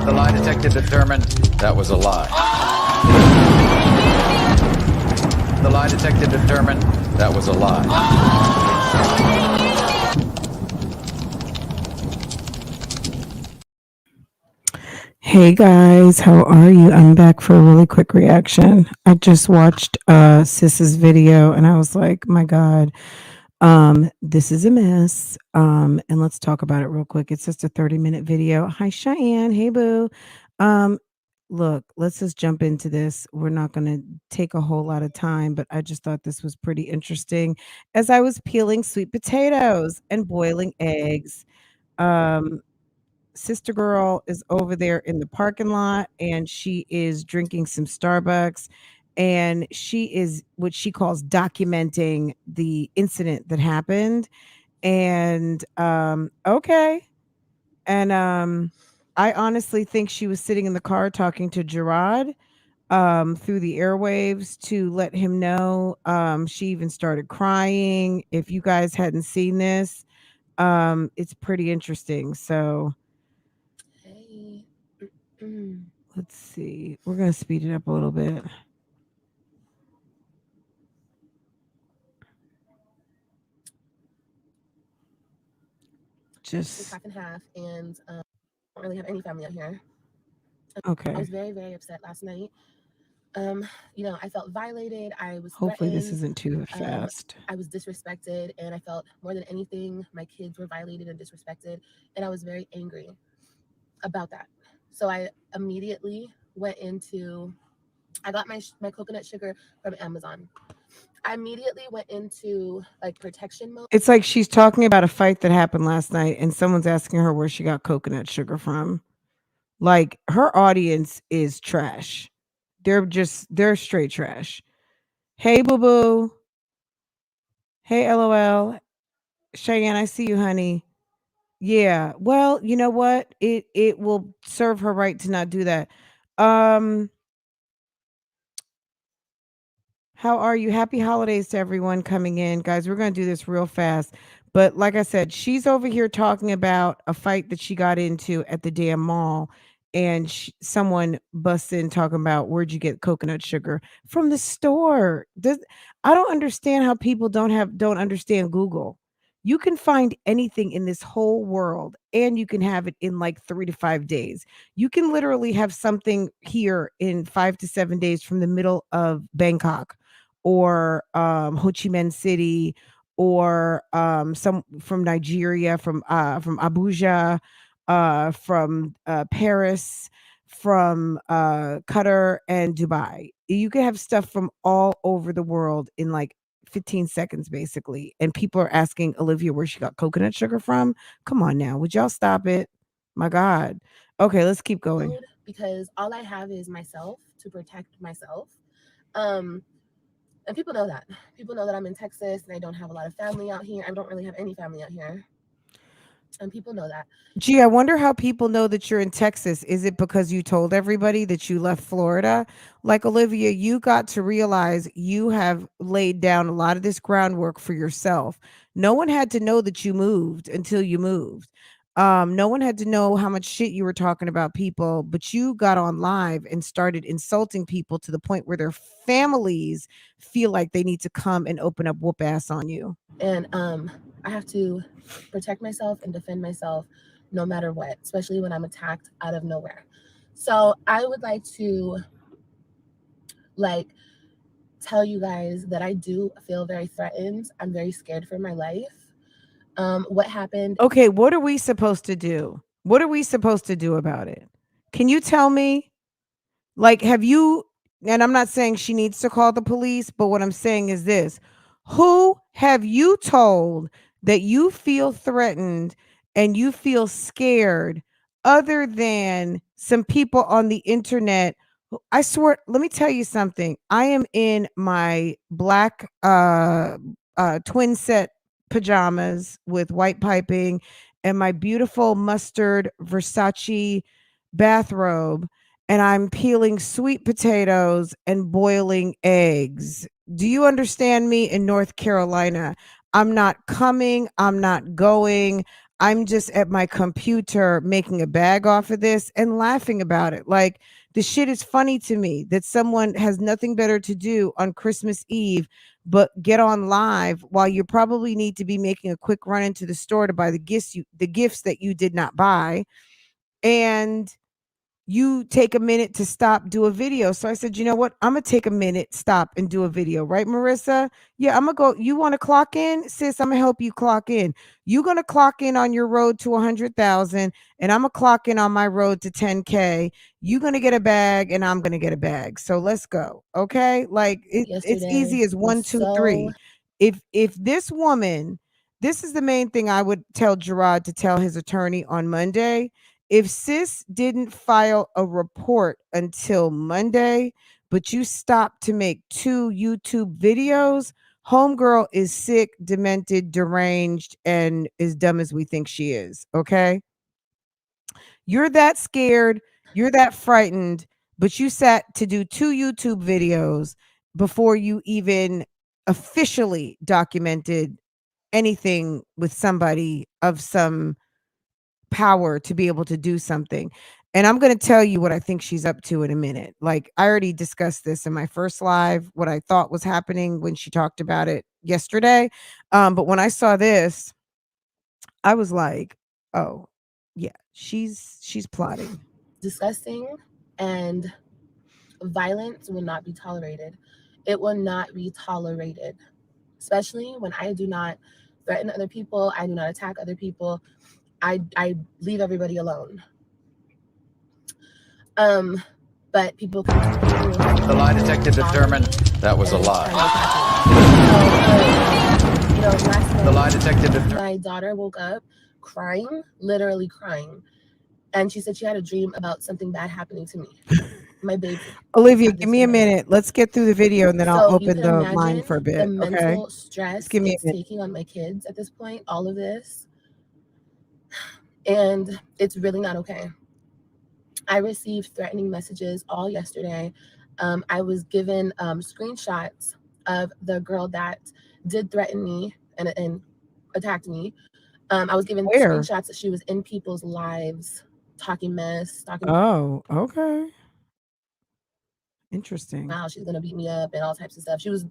The lie detector determined that was a lie. The lie detector determined that was a lie. Hey guys, how are you? I'm back for a really quick reaction. I just watched Sis's video and I was like, my God, this is a mess. And let's talk about it real quick. It's just a 30-minute video. Hi Cheyenne. Hey boo. Um, look, let's just jump into this. We're not gonna take a whole lot of time, but I just thought this was pretty interesting as I was peeling sweet potatoes and boiling eggs. Um, Sister girl is over there in the parking lot and she is drinking some Starbucks and she is what she calls documenting the incident that happened. And okay. And I honestly think she was sitting in the car talking to Gerard through the airwaves to let him know. She even started crying. If you guys hadn't seen this, it's pretty interesting. So Hey. let's see. We're going to speed it up a little bit. It's Just half and half, and I don't really have any family out here. I okay. was very, very upset last night. I felt violated. I was Hopefully this threatened. isn't too fast. I was disrespected, and I felt more than anything, my kids were violated and disrespected, and I was very angry about that. So I immediately went into. I got my coconut sugar from Amazon. I immediately went into like protection mode. It's like she's talking about a fight that happened last night and someone's asking her where she got coconut sugar from. Like her audience is trash. They're straight trash. Hey boo boo. Hey LOL. Cheyenne, I see you, honey. Yeah. Well, you know what? It will serve her right to not do that. Um How are you? Happy holidays to everyone coming in. Guys, we're going to do this real fast. But like I said, she's over here talking about a fight that she got into at the damn mall. And someone busts in talking about where'd you get coconut sugar from the store. I don't understand how people don't understand Google. You can find anything in this whole world and you can have it in like 3 to 5 days. You can literally have something here in 5 to 7 days from the middle of Bangkok or Ho Chi Minh City or some from Nigeria, from Abuja, from Paris, from Qatar and Dubai. You can have stuff from all over the world in like 15 seconds basically. And people are asking Olivia where she got coconut sugar from. Come on now. Would y'all stop it? My God. Okay, let's keep going. Because all I have is myself to protect myself. And people know that. People know that I'm in Texas and I don't have a lot of family out here. I don't really have any family out here. And people know that. Gee, I wonder how people know that you're in Texas. Is it because you told everybody that you left Florida? Like Olivia, you got to realize you have laid down a lot of this groundwork for yourself. No one had to know that you moved until you moved. No one had to know how much shit you were talking about people, but you got on live and started insulting people to the point where their families feel like they need to come and open up whoop ass on you. And I have to protect myself and defend myself no matter what, especially when I'm attacked out of nowhere. So I would like to tell you guys that I do feel very threatened. I'm very scared for my life. What happened? Okay, what are we supposed to do? What are we supposed to do about it? Can you tell me? Like, have you, and I'm not saying she needs to call the police, but what I'm saying is this: who have you told that you feel threatened and you feel scared other than some people on the internet? I swear, let me tell you something. I am in my black twin set pajamas with white piping and my beautiful mustard Versace bathrobe, and I'm peeling sweet potatoes and boiling eggs. Do you understand me? In North Carolina, I'm not coming, I'm not going. I'm just at my computer making a bag off of this and laughing about it. Like, the shit is funny to me that someone has nothing better to do on Christmas Eve but get on live while you probably need to be making a quick run into the store to buy the gifts that you did not buy. And you take a minute to stop, do a video. So I said, you know what? I'm going to take a minute, stop, and do a video. Right, Marissa? Yeah, I'm going to go. You want to clock in? Sis, I'm going to help you clock in. You're going to clock in on your road to 100,000, and I'm going to clock in on my road to 10K. You're going to get a bag, and I'm going to get a bag. So let's go. Okay? Like, it's easy as one, two, three. If this woman, this is the main thing I would tell Gerard to tell his attorney on Monday. If sis didn't file a report until Monday, but you stopped to make 2 YouTube videos, homegirl is sick, demented, deranged, and as dumb as we think she is. Okay. You're that scared, you're that frightened, but you sat to do 2 YouTube videos before you even officially documented anything with somebody of some power to be able to do something. And I'm going to tell you what I think she's up to in a minute. Like, I already discussed this in my first live, what I thought was happening when she talked about it yesterday. But when I saw this, I was like, oh, yeah, she's plotting. Disgusting, and violence will not be tolerated. It will not be tolerated, especially when I do not threaten other people. I do not attack other people. I leave everybody alone. But people continue. The lie detector determined that was a lie. Last night, The lie detector determined. my daughter woke up crying, literally crying. And she said she had a dream about something bad happening to me. My baby. Olivia, give me a minute. Let's get through the video and then I'll open the line for a bit. The mental Okay. stress Give me it's taking on my kids at this point, all of this. And it's really not okay. I received threatening messages all yesterday. I was given screenshots of the girl that did threaten me and attacked me. I was given screenshots that she was in people's lives talking mess. Oh, okay. Interesting. Wow, she's gonna beat me up and all types of stuff. She was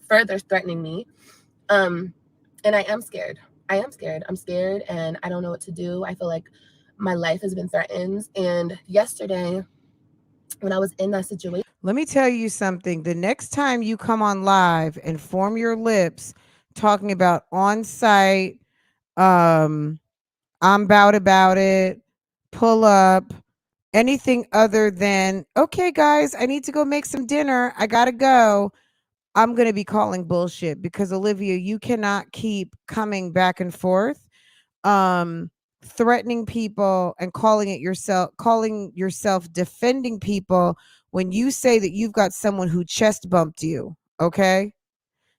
further threatening me. And I am scared. I'm scared and I don't know what to do. I feel like my life has been threatened. And yesterday, when I was in that situation, let me tell you something. The next time you come on live and form your lips talking about on site, I'm about it, pull up, anything other than, okay, guys, I need to go make some dinner. I gotta go. I'm going to be calling bullshit because Olivia, you cannot keep coming back and forth, threatening people and calling yourself defending people when you say that you've got someone who chest bumped you. Okay.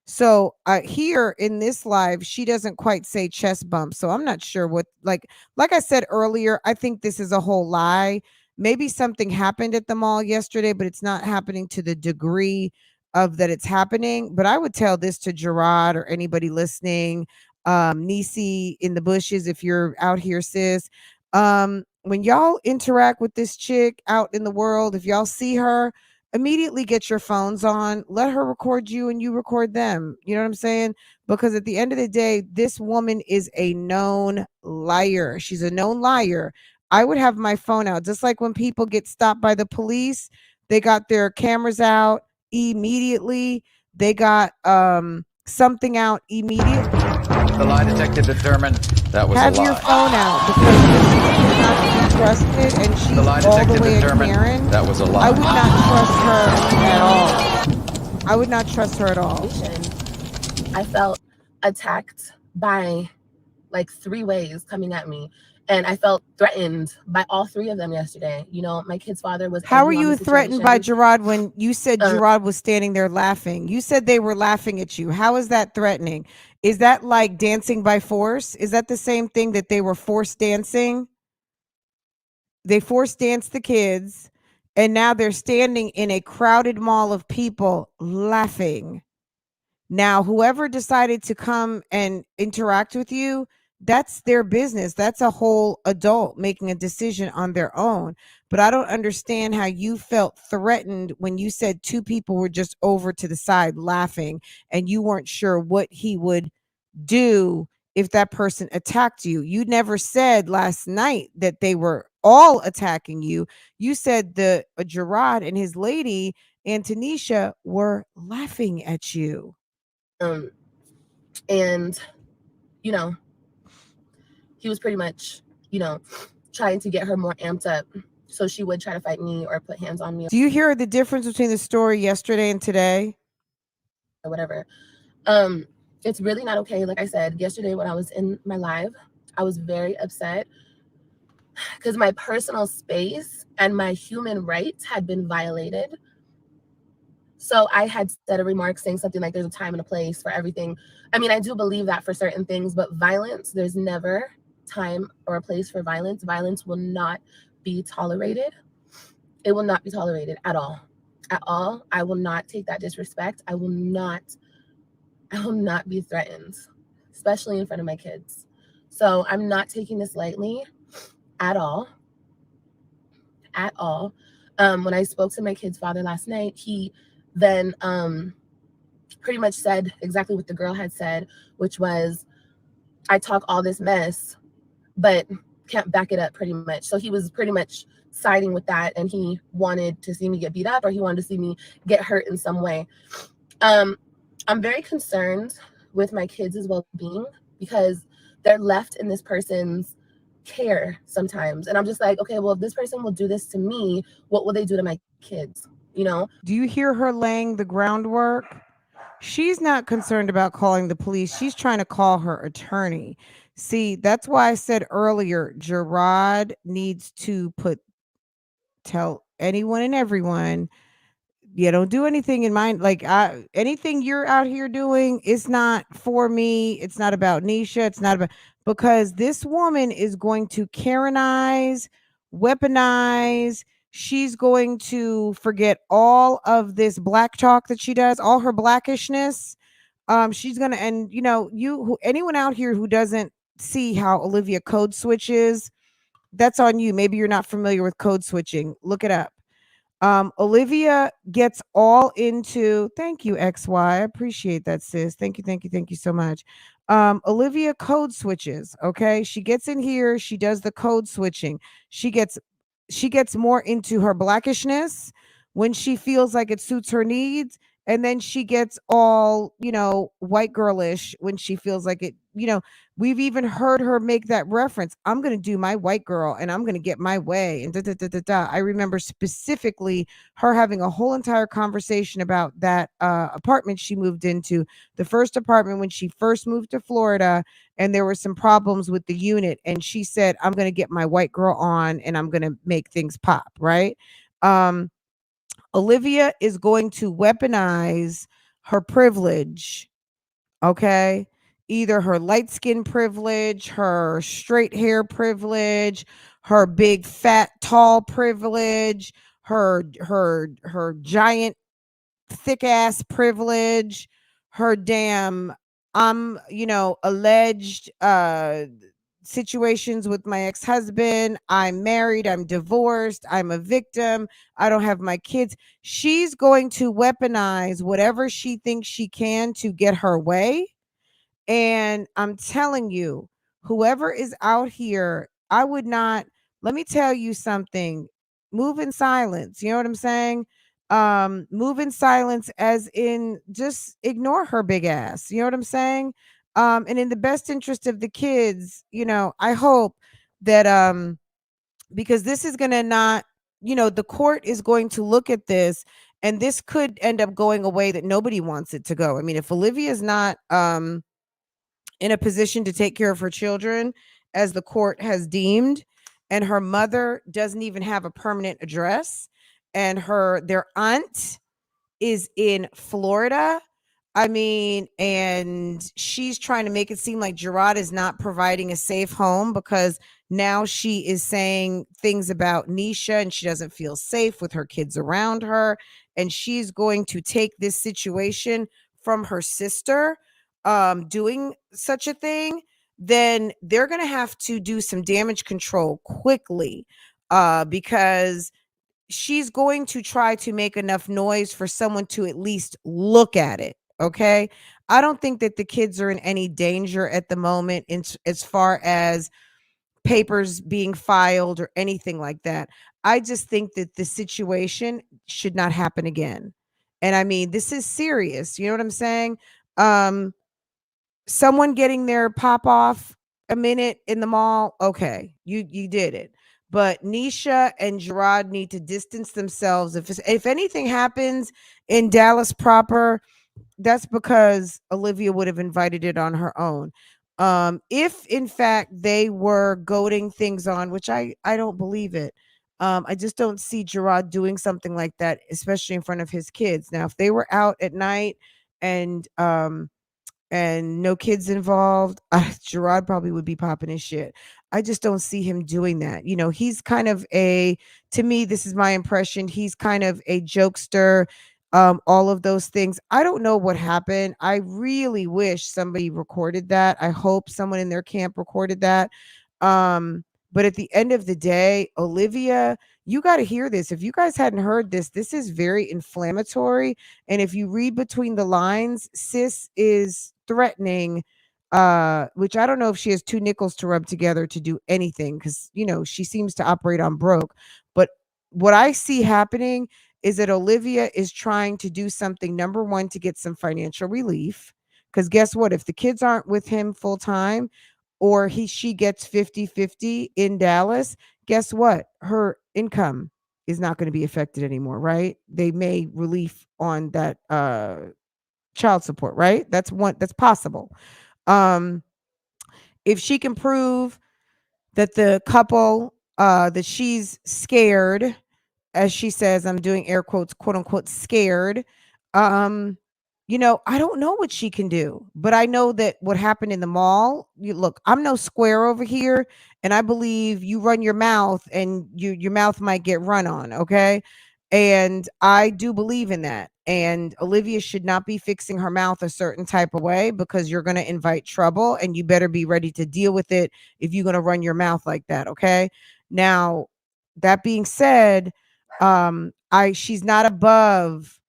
So here in this live, she doesn't quite say chest bump. So I'm not sure what, like I said earlier, I think this is a whole lie. Maybe something happened at the mall yesterday, but it's not happening to the degree of that it's happening. But I would tell this to Gerard or anybody listening, Nisi in the bushes, if you're out here, sis. When y'all interact with this chick out in the world, if y'all see her, immediately get your phones on, let her record you and you record them. You know what I'm saying? Because at the end of the day, this woman is a known liar. She's a known liar. I would have my phone out, just like when people get stopped by the police, they got their cameras out immediately. They got something out immediately. The lie detector determined that was have a lie. Have your phone out because this is not to be trusted, and she's the lie all the detector way a determined Karen. That was a lie. I would not trust her at all. I would not trust her at all. I felt attacked by like 3 ways coming at me. And I felt threatened by all 3 of them yesterday. You know, my kid's father was. How were you threatened by Gerard when you said Gerard was standing there laughing? You said they were laughing at you. How is that threatening? Is that like dancing by force? Is that the same thing that they were forced dancing? They forced danced the kids, and now they're standing in a crowded mall of people laughing. Now, whoever decided to come and interact with you, that's their business. That's a whole adult making a decision on their own. But I don't understand how you felt threatened when you said two people were just over to the side laughing and you weren't sure what he would do if that person attacked you. You never said last night that they were all attacking you. You said the Gerard and his lady Antonisha were laughing at you. And you know, he was pretty much, trying to get her more amped up so she would try to fight me or put hands on me Do you hear the difference between the story yesterday and today? or whatever. It's really not okay. Like I said, yesterday when I was in my live, I was very upset because my personal space and my human rights had been violated. So I had said a remark saying something like there's a time and a place for everything. I mean, I do believe that for certain things, but violence, there's never time or a place for violence. Violence will not be tolerated. It will not be tolerated at all. At all. I will not take that disrespect. I will not be threatened, especially in front of my kids. So I'm not taking this lightly at all. At all. When I spoke to my kid's father last night, he then pretty much said exactly what the girl had said, which was, I talk all this mess, but can't back it up pretty much. So he was pretty much siding with that, and he wanted to see me get beat up, or he wanted to see me get hurt in some way. I'm very concerned with my kids' well-being because they're left in this person's care sometimes. And I'm just like, okay, well, if this person will do this to me, what will they do to my kids? Do you hear her laying the groundwork? She's not concerned about calling the police. She's trying to call her attorney. See, that's why I said earlier, Gerard needs to tell anyone and everyone, yeah, don't do anything in mind. Like anything you're out here doing, it's not for me. It's not about Nisha. It's not about, because this woman is going to Karenize, weaponize. She's going to forget all of this black talk that she does, all her blackishness. She's gonna, and anyone out here who doesn't see how Olivia code switches, that's on you. Maybe you're not familiar with code switching. Look it up. Olivia gets all into, thank you, XY. I appreciate that, sis. Thank you, thank you, thank you so much. Olivia code switches. Okay. She gets in here, she does the code switching. She gets more into her blackishness when she feels like it suits her needs. And then she gets all, white girlish when she feels like it, we've even heard her make that reference. I'm going to do my white girl and I'm going to get my way. And da, da, da, da, da. I remember specifically her having a whole entire conversation about that apartment she moved into, the first apartment when she first moved to Florida. And there were some problems with the unit. And she said, I'm going to get my white girl on and I'm going to make things pop. Right. Olivia is going to weaponize her privilege. Okay. Either her light skin privilege, her straight hair privilege, her big fat tall privilege, her giant thick ass privilege, her damn alleged situations with my ex-husband. I'm married, I'm divorced, I'm a victim, I don't have my kids. She's going to weaponize whatever she thinks she can to get her way. And I'm telling you, whoever is out here, I would not, let me tell you something, move in silence. You know what I'm saying? Move in silence, as in just ignore her big ass. You know what I'm saying? And in the best interest of the kids, I hope that, because this is going to not, the court is going to look at this and this could end up going a way that nobody wants it to go. I mean, if Olivia is not, in a position to take care of her children as the court has deemed, and her mother doesn't even have a permanent address, and their aunt is in Florida. I mean, and she's trying to make it seem like Gerard is not providing a safe home because now she is saying things about Nisha and she doesn't feel safe with her kids around her. And she's going to take this situation from her sister doing such a thing. then they're going to have to do some damage control quickly, because she's going to try to make enough noise for someone to at least look at it. Okay. I don't think that the kids are in any danger at the moment as far as papers being filed or anything like that. I just think that the situation should not happen again. And I mean, this is serious. You know what I'm saying? Um, Someone getting their pop off a minute in the mall, okay, you did it. But Nisha and Gerard need to distance themselves. If anything happens in Dallas proper, that's because Olivia would have invited it on her own. If in fact they were goading things on, which I don't believe it. I just don't see Gerard doing something like that, especially in front of his kids. Now, if they were out at night and no kids involved, Gerard probably would be popping his shit. I just don't see him doing that. You know, he's kind of to me, this is my impression. He's kind of a jokester, all of those things. I don't know what happened. I really wish somebody recorded that. I hope someone in their camp recorded that. But at the end of the day, Olivia, you got to hear this. If you guys hadn't heard this, this is very inflammatory. And if you read between the lines, sis is threatening, which I don't know if she has two nickels to rub together to do anything, because you know she seems to operate on broke. But what I see happening is that Olivia is trying to do something, number one, to get some financial relief. Because guess what? If the kids aren't with him full time, or she gets 50-50 in Dallas, guess what? Her income is not going to be affected anymore, right? They may relief on that child support, right? That's possible. Um if she can prove that the couple, that she's scared, as she says, I'm doing air quotes, quote unquote, scared. Um, I don't know what she can do, but I know that what happened in the mall. Look, I'm no square over here, and I believe you run your mouth, and your mouth might get run on. Okay, and I do believe in that. And Olivia should not be fixing her mouth a certain type of way, because you're going to invite trouble, and you better be ready to deal with it if you're going to run your mouth like that. Okay, now that being said, she's not above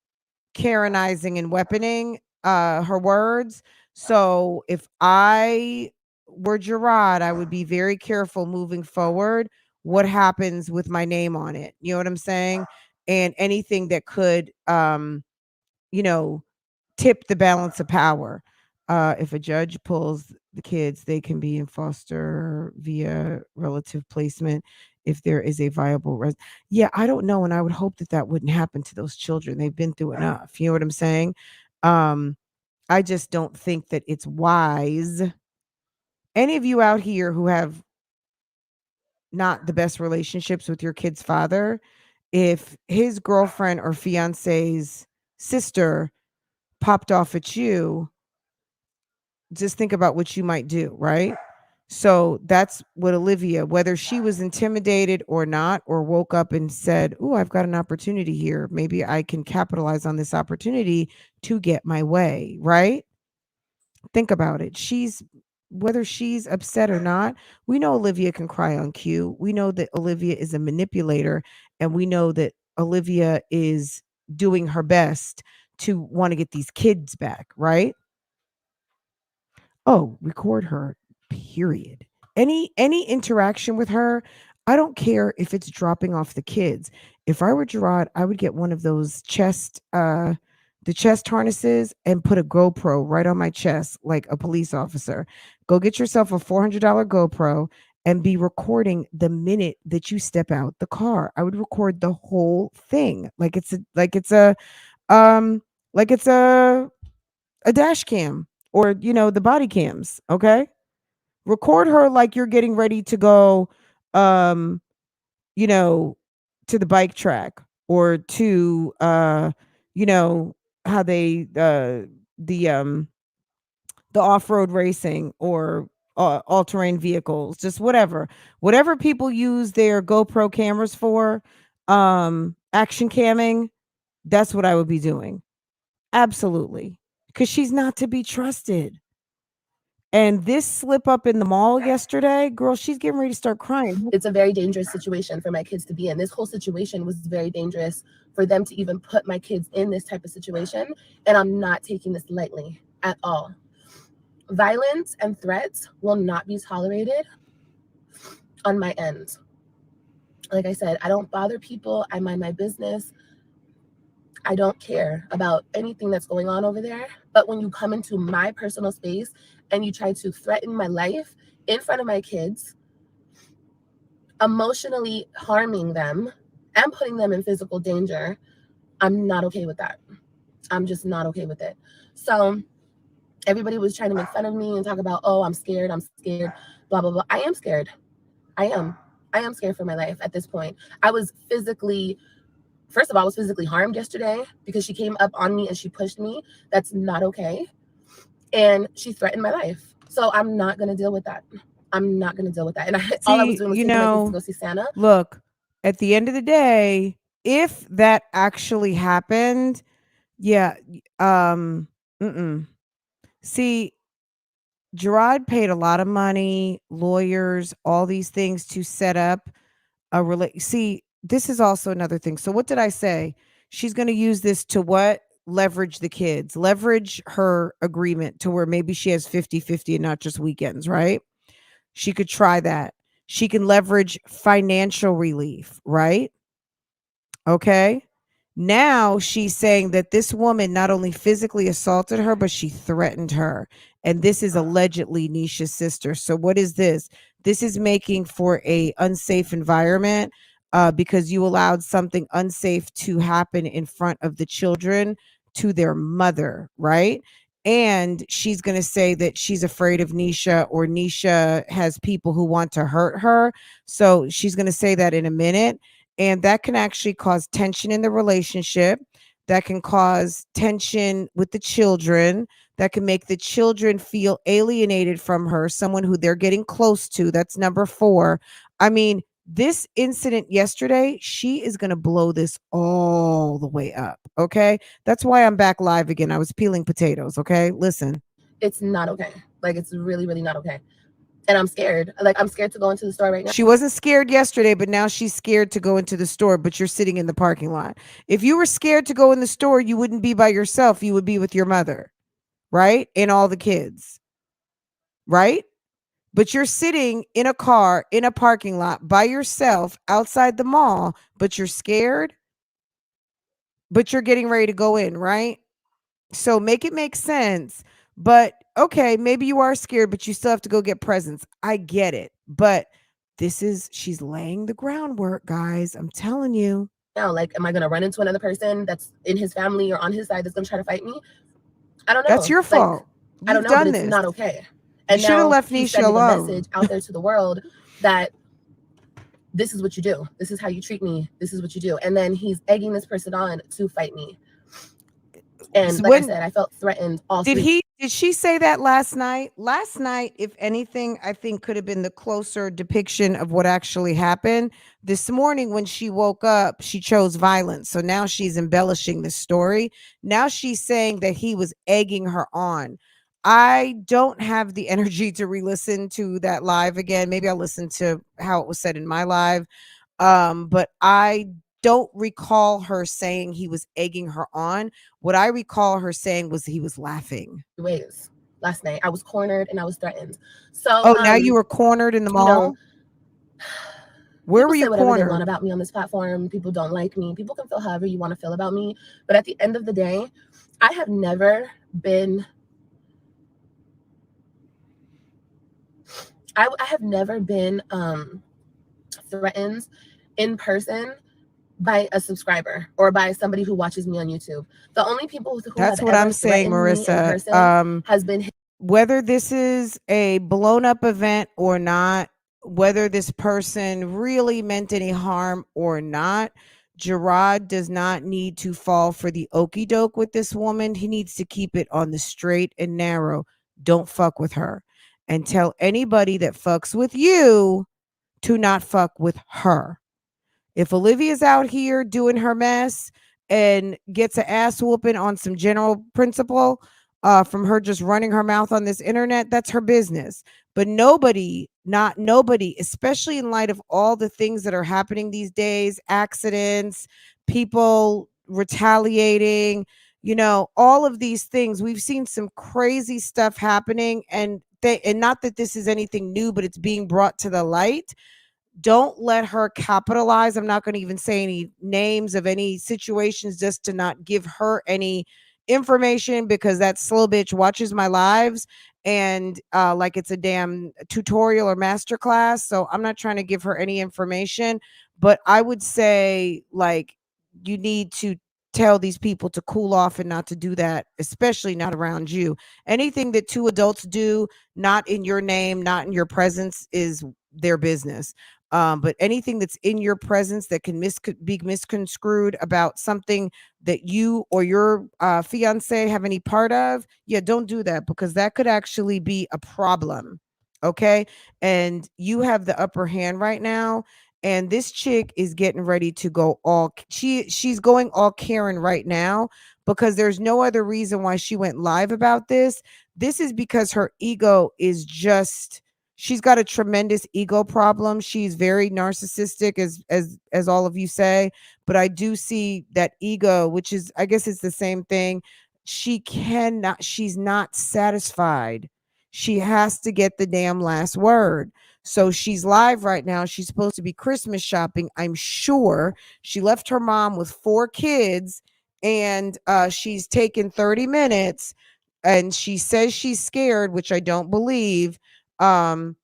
Karenizing and weaponing her words. So if I were Gerard, I would be very careful moving forward what happens with my name on it. You know what I'm saying? And anything that could you know tip the balance of power. If a judge pulls the kids, they can be in foster via relative placement if there is a viable yeah, I don't know, and I would hope that that wouldn't happen to those children. They've been through enough. You know what I'm saying? Um, I just don't think that it's wise. Any of you out here who have not the best relationships with your kid's father, if his girlfriend or fiance's sister popped off at you, just think about what you might do, right? So that's what Olivia, whether she was intimidated or not, or woke up and said, "Oh, I've got an opportunity here. Maybe I can capitalize on this opportunity to get my way," right? Think about it. Whether she's upset or not, we know Olivia can cry on cue. We know that Olivia is a manipulator, and we know that Olivia is doing her best to want to get these kids back, right? Oh, record her, period. Any interaction with her, I don't care if it's dropping off the kids. If I were Gerard, I would get one of those the chest harnesses and put a GoPro right on my chest like a police officer. Go get yourself a $400 GoPro and be recording the minute that you step out the car. I would record the whole thing um like it's a dash cam, or the body cams. Okay, record her like you're getting ready to go um you know to the bike track, or to you know how they the off-road racing, or all-terrain vehicles, just whatever people use their GoPro cameras for, action camming. That's what I would be doing. Absolutely. Because she's not to be trusted. And this slip up in the mall yesterday, girl, she's getting ready to start crying. It's a very dangerous situation for my kids to be in. This whole situation was very dangerous for them to even put my kids in this type of situation. And I'm not taking this lightly at all. Violence and threats will not be tolerated on my end. Like I said, I don't bother people. I mind my business. I don't care about anything that's going on over there. But when you come into my personal space and you try to threaten my life in front of my kids, emotionally harming them and putting them in physical danger, I'm not okay with that. I'm just not okay with it. So everybody was trying to make fun of me and talk about, oh, I'm scared, blah, blah, blah. I am scared. I am scared for my life at this point. I was physically harmed yesterday because she came up on me and she pushed me. That's not okay. And she threatened my life. So I'm not going to deal with that. I'm not going to deal with that. And all I was doing was taking my kids to go see Santa. Look, at the end of the day, if that actually happened, yeah, see, Gerard paid a lot of money, lawyers, all these things to set up a see, this is also another thing. So what did I say? She's going to use this to what? Leverage the kids, leverage her agreement to where maybe she has 50-50 and not just weekends, right? She could try that. She can leverage financial relief, right? Okay. Now she's saying that this woman not only physically assaulted her, but she threatened her. And this is allegedly Nisha's sister. So what is this? This is making for a unsafe environment because you allowed something unsafe to happen in front of the children to their mother, right? And she's going to say that she's afraid of Nisha, or Nisha has people who want to hurt her. So she's going to say that in a minute. And that can actually cause tension in the relationship. That can cause tension with the children. That can make the children feel alienated from her, someone who they're getting close to. That's number 4. I mean, this incident yesterday, she is going to blow this all the way up. Okay. That's why I'm back live again. I was peeling potatoes. Okay. Listen. It's not okay. Like, it's really, really not okay. And I'm scared. Like, I'm scared to go into the store right now. She wasn't scared yesterday, but now she's scared to go into the store, but you're sitting in the parking lot. If you were scared to go in the store, you wouldn't be by yourself. You would be with your mother, right? And all the kids, right? But you're sitting in a car in a parking lot by yourself outside the mall, but you're scared, but you're getting ready to go in, right? So make it make sense. But okay, maybe you are scared, but you still have to go get presents. I get it. But she's laying the groundwork, guys. I'm telling you. Now, like, am I going to run into another person that's in his family or on his side that's going to try to fight me? I don't know. That's your fault. I don't know, but it's not okay. And you should have left Nisha alone. A message out there to the world that this is what you do. This is how you treat me. This is what you do. And then he's egging this person on to fight me. And like I said, I felt threatened all Did she say that last night? Last night, if anything, I think could have been the closer depiction of what actually happened. This morning when she woke up, she chose violence. So now she's embellishing the story. Now she's saying that he was egging her on. I don't have the energy to re-listen to that live again. Maybe I'll listen to how it was said in my live. But I don't recall her saying he was egging her on. What I recall her saying was he was laughing. Ways last night. I was cornered and I was threatened. So now you were cornered in the mall? Where were you cornered? They want about me on this platform. People don't like me. People can feel however you want to feel about me. But at the end of the day, I have never been threatened in person by a subscriber or by somebody who watches me on YouTube. The only people who That's what I'm saying, Marissa. Has been whether this is a blown up event or not, whether this person really meant any harm or not, Gerard does not need to fall for the okey doke with this woman. He needs to keep it on the straight and narrow. Don't fuck with her. And tell anybody that fucks with you to not fuck with her. If Olivia's out here doing her mess and gets an ass whooping on some general principle, from her just running her mouth on this internet, that's her business. But nobody, not nobody, especially in light of all the things that are happening these days, accidents, people retaliating, all of these things. We've seen some crazy stuff happening, and not that this is anything new, but it's being brought to the light. Don't let her capitalize. I'm not going to even say any names of any situations just to not give her any information, because that slow bitch watches my lives and like it's a damn tutorial or master class. So I'm not trying to give her any information, but I would say, like, you need to tell these people to cool off and not to do that, especially not around you. Anything that two adults do, not in your name, not in your presence, is their business. But anything that's in your presence that can be misconstrued about something that you or your fiance have any part of, yeah, don't do that, because that could actually be a problem. Okay. And you have the upper hand right now. And this chick is getting ready to go she's going all Karen right now, because there's no other reason why she went live about this. This is because her ego is just, she's got a tremendous ego problem. She's very narcissistic, as all of you say, but I do see that ego, which is, I guess it's the same thing. She's not satisfied. She has to get the damn last word. So she's live right now. She's supposed to be Christmas shopping, I'm sure. She left her mom with 4 kids, and she's taken 30 minutes, and she says she's scared, which I don't believe, to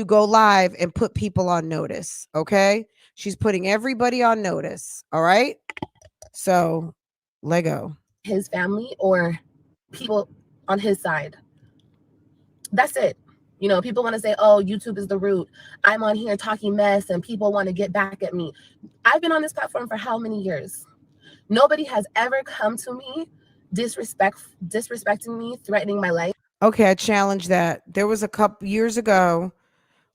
go live and put people on notice. Okay. She's putting everybody on notice. All right. So Lego. His family or people on his side. That's it. People want to say, oh, YouTube is the root. I'm on here talking mess and people want to get back at me. I've been on this platform for how many years? Nobody has ever come to me disrespecting me, threatening my life. Okay, I challenge that. There was a couple years ago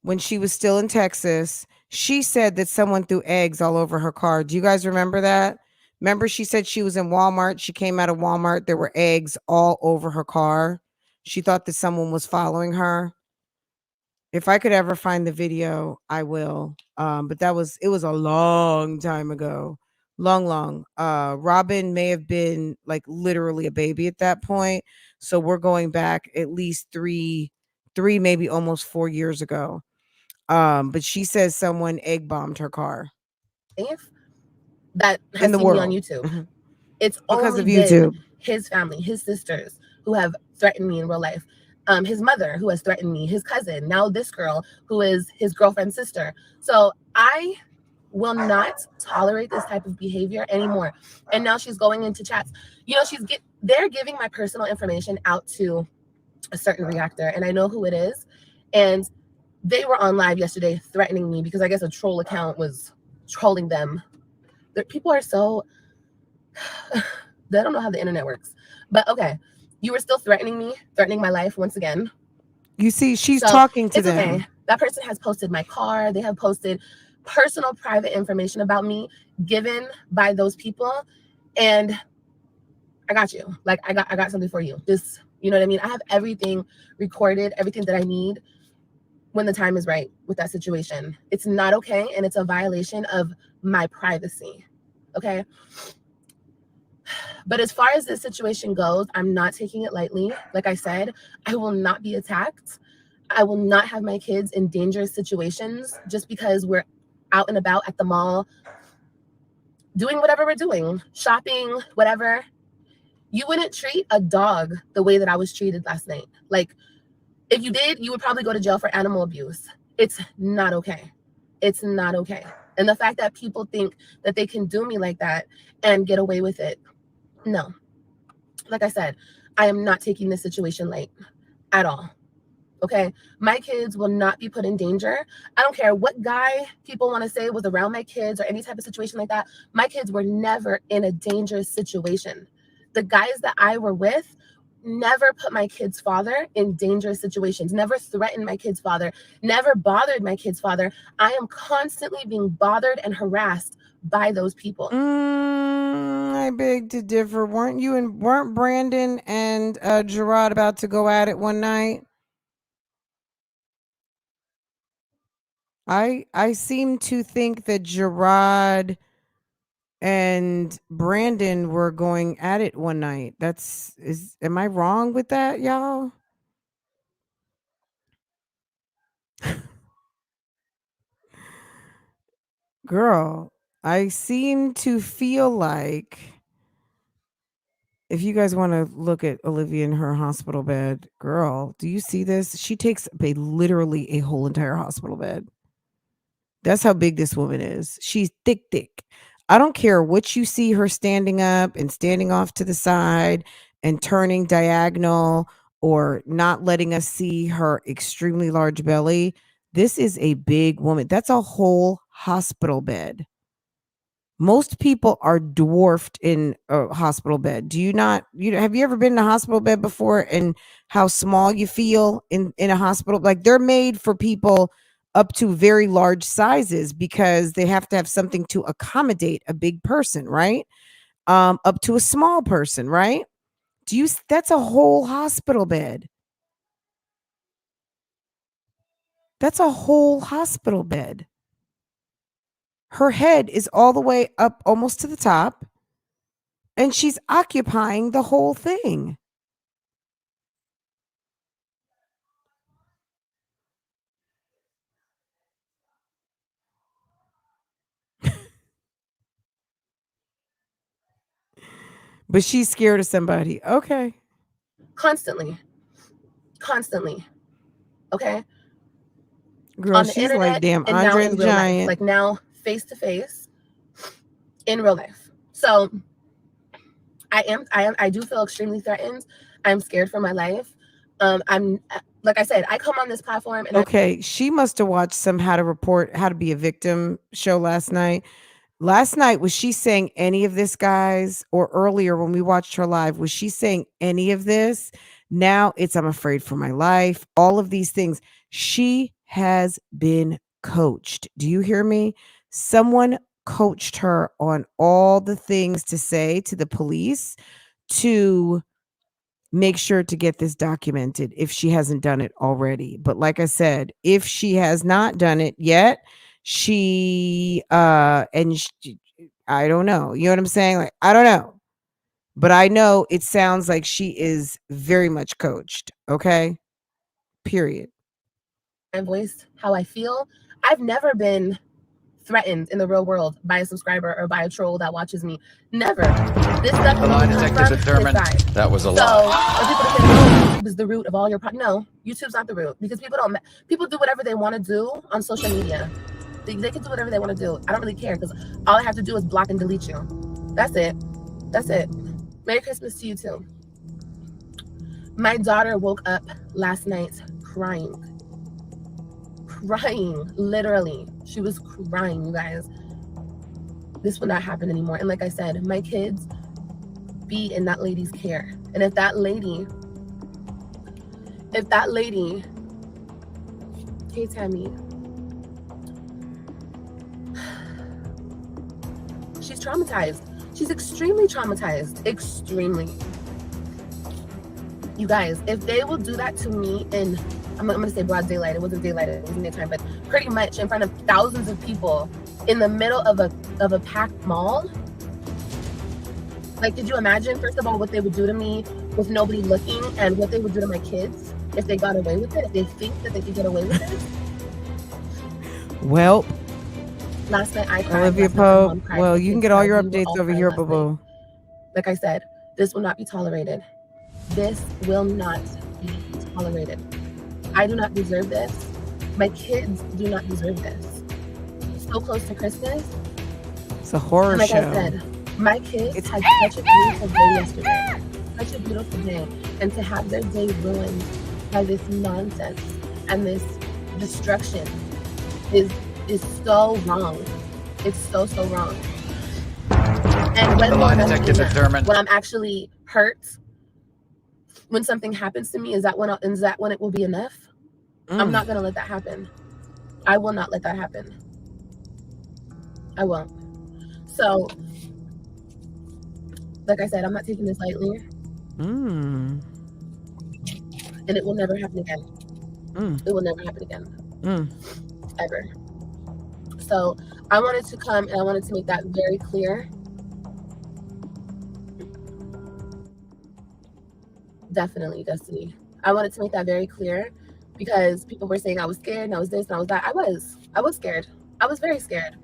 when she was still in Texas. She said that someone threw eggs all over her car. Do you guys remember that? Remember, she said she was in Walmart. She came out of Walmart. There were eggs all over her car. She thought that someone was following her. If I could ever find the video, I will. But it was a long time ago. Long. Robin may have been like literally a baby at that point. So we're going back at least three, maybe almost 4 years ago. But she says someone egg bombed her car. That has in the seen world. me on YouTube. It's because only of YouTube. been his family, his sisters, who have threatened me in real life. His mother, who has threatened me, his cousin, now this girl, who is his girlfriend's sister. So I will not tolerate this type of behavior anymore. And now she's going into chats. They're giving my personal information out to a certain reactor, and I know who it is. And they were on live yesterday threatening me because I guess a troll account was trolling them. People are so they don't know how the internet works. But okay, you were still threatening me, threatening my life once again. You see, she's talking to them. Okay. That person has posted my car. They have posted personal private information about me given by those people. And I got you. Like, I got something for you. Just, you know what I mean? I have everything recorded, everything that I need when the time is right with that situation. It's not okay, and it's a violation of my privacy. Okay? But as far as this situation goes, I'm not taking it lightly. Like I said, I will not be attacked. I will not have my kids in dangerous situations just because we're out and about at the mall, doing whatever we're doing, shopping, whatever. You wouldn't treat a dog the way that I was treated last night. Like, if you did, you would probably go to jail for animal abuse. It's not okay. It's not okay. And the fact that people think that they can do me like that and get away with it, no. Like I said, I am not taking this situation light at all. Okay? My kids will not be put in danger. I don't care what guy people want to say was around my kids or any type of situation like that. My kids were never in a dangerous situation. The guys that I were with never put my kid's father in dangerous situations, never threatened my kid's father, never bothered my kid's father. I am constantly being bothered and harassed by those people. I beg to differ. Weren't Brandon and Gerard about to go at it one night? I seem to think that Gerard and Brandon were going at it one night. Am I wrong with that, y'all? Girl, I seem to feel like if you guys want to look at Olivia in her hospital bed, girl, do you see this? She takes literally a whole entire hospital bed. That's how big this woman is. She's thick. I don't care what you see her standing up and standing off to the side and turning diagonal or not letting us see her extremely large belly. This is a big woman. That's a whole hospital bed. Most people are dwarfed in a hospital bed. Do you not? Have you ever been in a hospital bed before and how small you feel in a hospital? Like they're made for people up to very large sizes because they have to have something to accommodate a big person, right? Up to a small person, right? That's a whole hospital bed. That's a whole hospital bed. Her head is all the way up almost to the top. And she's occupying the whole thing. But she's scared of somebody. Okay. Constantly. Okay. Girl, on the she's internet like damn and now Andre in the real Giant. life, like now face to face in real life. So I do feel extremely threatened. I'm scared for my life. I'm like I said, I come on this platform and okay, she must have watched some How to Be a Victim show last night. Last night, was she saying any of this, guys? Or earlier when we watched her live, was she saying any of this? Now it's I'm afraid for my life. All of these things. She has been coached. Do you hear me? Someone coached her on all the things to say to the police to make sure to get this documented if she hasn't done it already. But like I said, if she has not done it yet, I don't know. You know what I'm saying? Like, I don't know. But I know it sounds like she is very much coached. Okay. Period. I voice how I feel. I've never been threatened in the real world by a subscriber or by a troll that watches me. Never. This stuff The lie detector determined that was a lie. So people say, "Oh, YouTube is the root of all your problems." No, YouTube's not the root because people do whatever they want to do on social media. They can do whatever they want to do. I don't really care because all I have to do is block and delete you. That's it. Merry Christmas to you too. My daughter woke up last night crying, literally. She was crying, you guys. This will not happen anymore. And like I said, my kids be in that lady's care. And if that lady, hey Tammy, she's traumatized. She's extremely traumatized. Extremely. You guys, if they will do that to me in, I'm gonna say broad daylight. It wasn't daylight, it was nighttime, but pretty much in front of thousands of people in the middle of a packed mall. Like, did you imagine, first of all, what they would do to me with nobody looking, and what they would do to my kids if they got away with it, if they think that they could get away with it? Well, last night I cried. Olivia Pope, well, you can get all your updates over here, boo-boo. Like I said, this will not be tolerated. This will not be tolerated. I do not deserve this. My kids do not deserve this. So close to Christmas. It's a horror show. Like I said, my kids had such a beautiful day yesterday. Such a beautiful day. And to have their day ruined by this nonsense and this destruction is so wrong. It's so wrong. And when I'm actually hurt, when something happens to me, is that when it will be enough? I'm not gonna let that happen. I will not let that happen. I won't. So, like I said, I'm not taking this lightly. Mm. And it will never happen again. It will never happen again. Ever. So I wanted to come and I wanted to make that very clear. Definitely, Destiny. I wanted to make that very clear because people were saying I was scared and I was this and I was that. I was scared. I was very scared.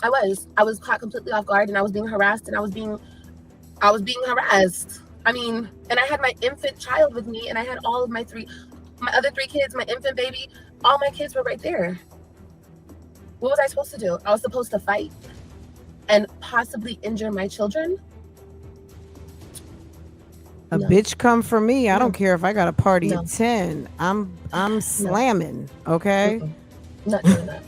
I was caught completely off guard and I was being harassed and I was being harassed. I mean, and I had my infant child with me and I had all of my other three kids, my infant baby, all my kids were right there. What was I supposed to do? I was supposed to fight and possibly injure my children? A No. bitch come for me. I No. don't care if I got a party No. at 10. I'm slamming, okay? Not doing that.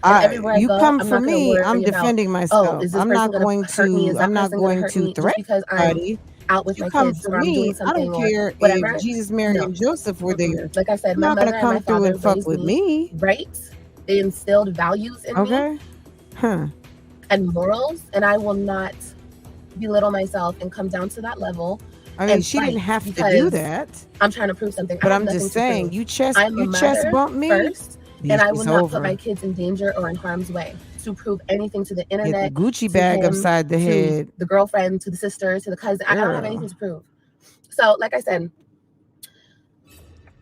Everywhere I You go, come I'm for not gonna me, worry I'm about, defending oh, myself. is this I'm person not gonna going hurt me? Is to that I'm not person gonna going hurt to me just threaten because I'm anybody. out with You my come kids for or I'm doing me. I something don't or care whatever? if Jesus, Mary, No. and Joseph were there. Like I said, You're my not mother gonna and my come through father and fuck raised with me me. right. They instilled values in me Okay? Huh. and morals, and I will not belittle myself and come down to that level. I mean, And she didn't fight have to do because that. I'm trying to prove something. But I have I'm nothing just to saying, prove. you chest I'm a mother bump me first, bitch, and I will it's not over. put my kids in danger or in harm's way to prove anything to the Get the internet, Gucci to bag him, upside the to head. the girlfriend, to the sister, to the cousin. I don't have anything Girl. to prove. So, like I said,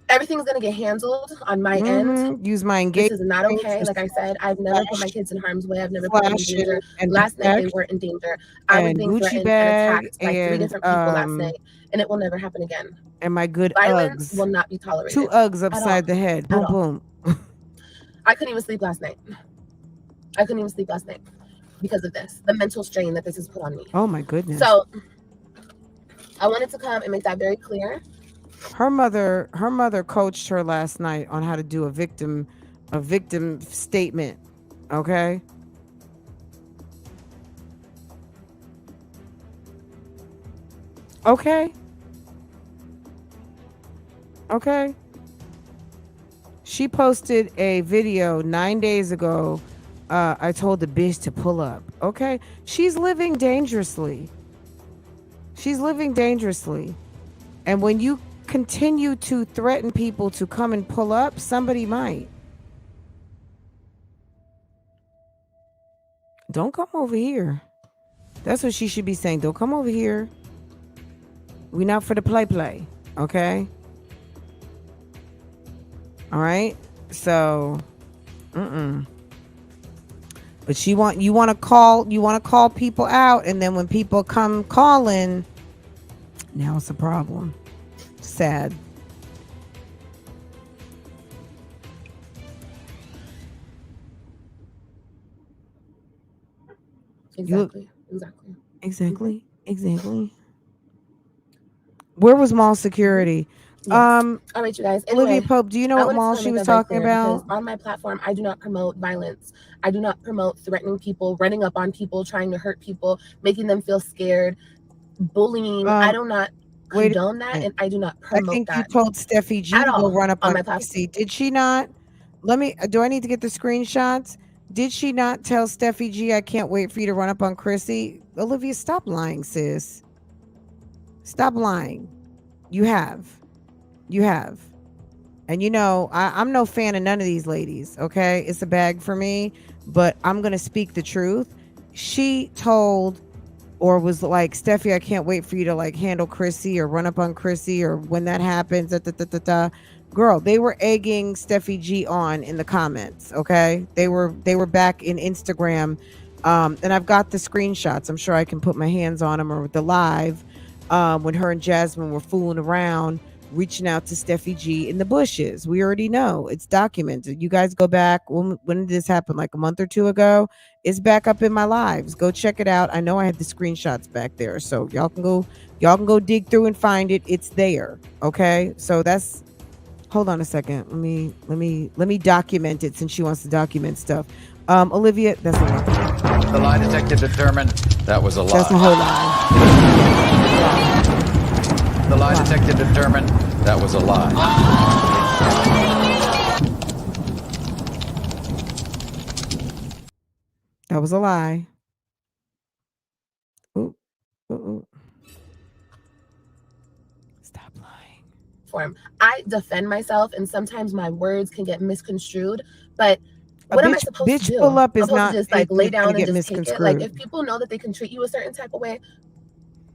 everything's gonna get handled on my end. Use my This engagement is not ring okay. to Like I said, I've never put my kids in harm's way. I've never put them in flash danger. and Last night they protect weren't in danger. I was and being Gucci threatened and bag attacked by 3 and different people last night, and it will never happen again. and my good Violence Uggs. will not be 2 tolerated Uggs at all. upside the head. At Boom, all. boom. I couldn't even sleep last night. I couldn't even sleep last night because of this, the mental strain that this has put on me. Oh my goodness. So I wanted to come and make that very clear. Her mother coached her last night on how to do a victim statement. Okay? Okay? Okay? She posted a video 9 days ago. I told the bitch to pull up. Okay? She's living dangerously. She's living dangerously. And when you continue to threaten people to come and pull up, somebody might. Don't come over here. That's what she should be saying. Don't come over here. We not for the play, okay? All right? So, But you want to call people out, and then when people come calling, now it's a problem. Sad. Exactly. Where was mall security? Yes. All right, you guys. Anyway, Olivia Pope, do you know what mall she was talking about? On my platform, I do not promote violence. I do not promote threatening people, running up on people, trying to hurt people, making them feel scared, bullying. I do not condone that, and I do not promote that. I think you told Steffi G to go run up on Chrissy. Did she not? Do I need to get the screenshots? Did she not tell Steffi G, I can't wait for you to run up on Chrissy? Olivia, stop lying, sis. Stop lying. You have. And I'm no fan of none of these ladies, okay? It's a bag for me, but I'm going to speak the truth. She told or was like, Steffi, I can't wait for you to like handle Chrissy or run up on Chrissy or when that happens, Girl, they were egging Steffi G on in the comments, okay? They were back in Instagram, and I've got the screenshots. I'm sure I can put my hands on them, or the live when her and Jasmine were fooling around, reaching out to Steffi G in the bushes. We already know. It's documented. You guys go back. When did this happen? Like a month or two ago? It's back up in my lives. Go check it out. I know I have the screenshots back there. So y'all can go dig through and find it. It's there. Okay? So that's, hold on a second. Let me document it since she wants to document stuff. Olivia, that's a lie. The lie detective determined that was a lie. That's a whole lie. The lie detective determined that was a lie. That was a lie. platform. I defend myself, and sometimes my words can get misconstrued, but A what am I supposed to bitch do? pull up I'm is supposed to not just like lay gonna down and get just take it? Like, misconstrued. if people know that they can treat you a certain type of way,